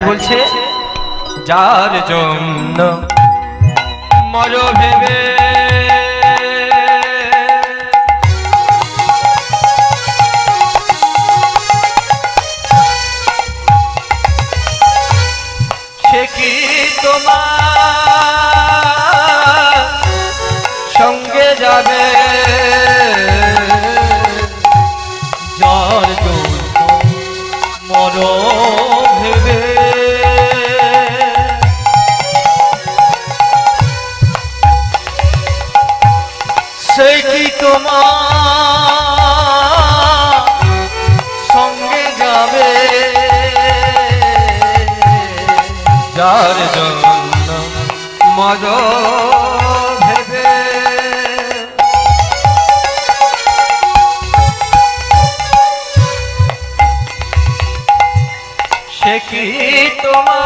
বলছে যার জন্য মর ভেবে সে কি তোমার সঙ্গে যাবে যার জন্য মর ভেবে সে কি তোমার সঙ্গে যাবে যার জন্য মর ভেবে সে কি তোমার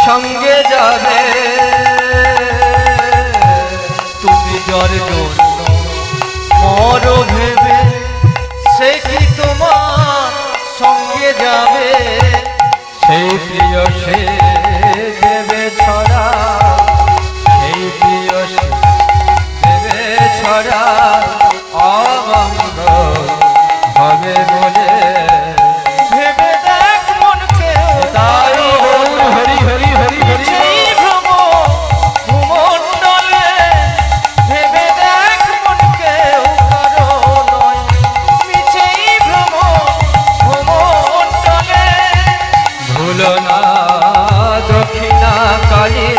সঙ্গে যাবে তুমি যার জন্য মর ভেবে সে কি তোমার সঙ্গে যাবে সেই প্রিয় সে দেবে ছড়া সেই প্রিয় সে দেবে ছড়া অমঙ্গ হবে বলে ভেবে দেখ মনকে তাই হরি হরি হরি হরি ভূমণ্ডলে ভেবে দেখ মনকে কারো নয় মিছেই ভ্রম ভূমণ্ডলে ভুলো না দক্ষিণা কালী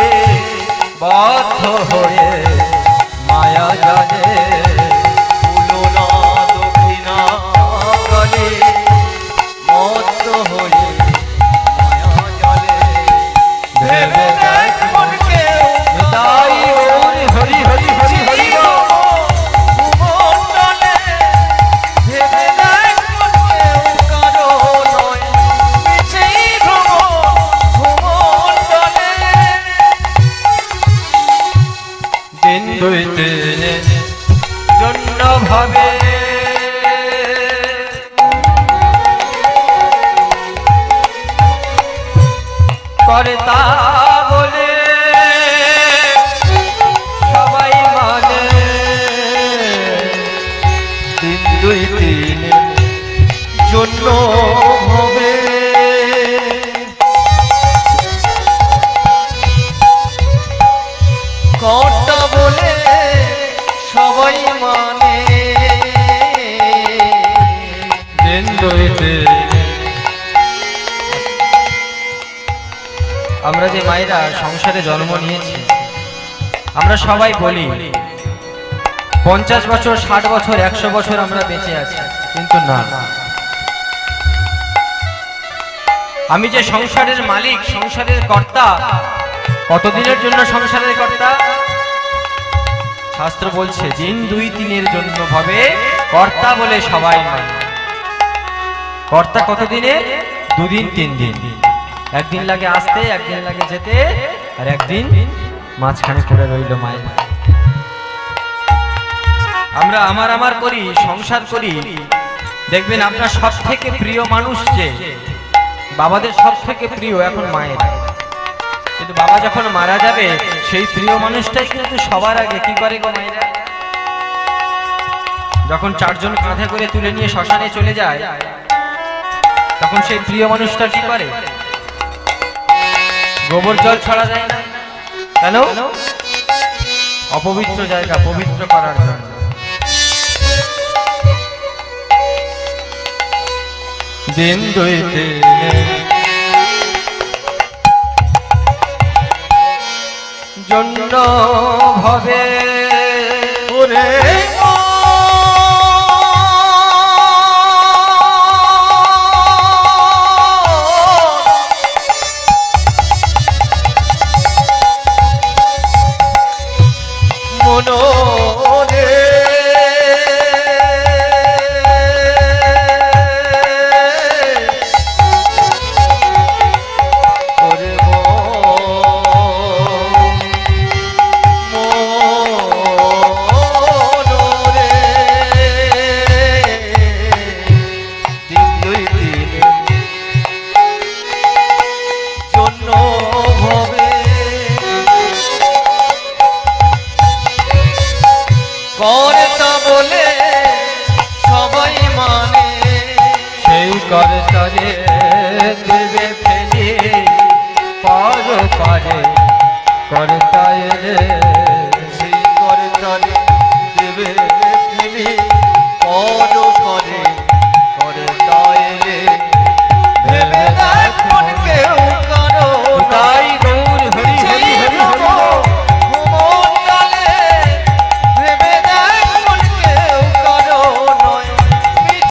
বদ্ধ হয়ে মায়া জানে ভুলো না দক্ষিণা কালী বদ্ধ হয়ে মায়া জানে ভেবে দেখ মনকে তাই হরি হরি হরি হরি হরি ভূমণ্ডলে ভেবে দেখ মনকে কারো নয় মিছেই ভ্রম ভূমণ্ডলে দিন দুই দিনের জন্য ভাবে করে তা বলে সবাই মানে দিন দুই দিনের জন্য হবে কর্তা বলে সবাই মানে দিন দুই দিন আমরা যে মায়েরা সংসারে জন্ম নিয়েছি আমরা সবাই বলি 50 বছর 60 বছর 100 বছর আমরা বেঁচে আছি কিন্তু না আমি যে সংসারের মালিক সংসারের কর্তা কতদিনের জন্য সংসারের কর্তা শাস্ত্র বলছে দিন দুই দিনের জন্য ভাবে কর্তা বলে সবাই মানে কর্তা কতদিনের দুদিন তিন দিন একদিন লাগে আসতে একদিন লাগে যেতে আর একদিন মাঝখানে পড়ে রইল মায়ের আমরা আমার করি সংসার করি দেখবেন আপনার সব থেকে প্রিয় মানুষ যে বাবাদের সব থেকে প্রিয় এখন মায়ের কিন্তু বাবা যখন মারা যাবে সেই প্রিয় মানুষটাই কিন্তু সবার আগে কি করে গো মায়েরা যখন চারজন কাঁধে করে তুলে নিয়ে শ্মশানে চলে যায় তখন সেই প্রিয় মানুষটা কি করে গোবর জল ছড়া যায় না কেন অপবিত্র জায়গা পবিত্র করার জন্য দিন দুই দিনের জন্য ভাবে ওরে কর্তা বলে সবাই মানে, সেই কর্তারে দেবে ফেলে পার পারে কর্তায় রে, সেই কর্তারে দেবে ফেলে পর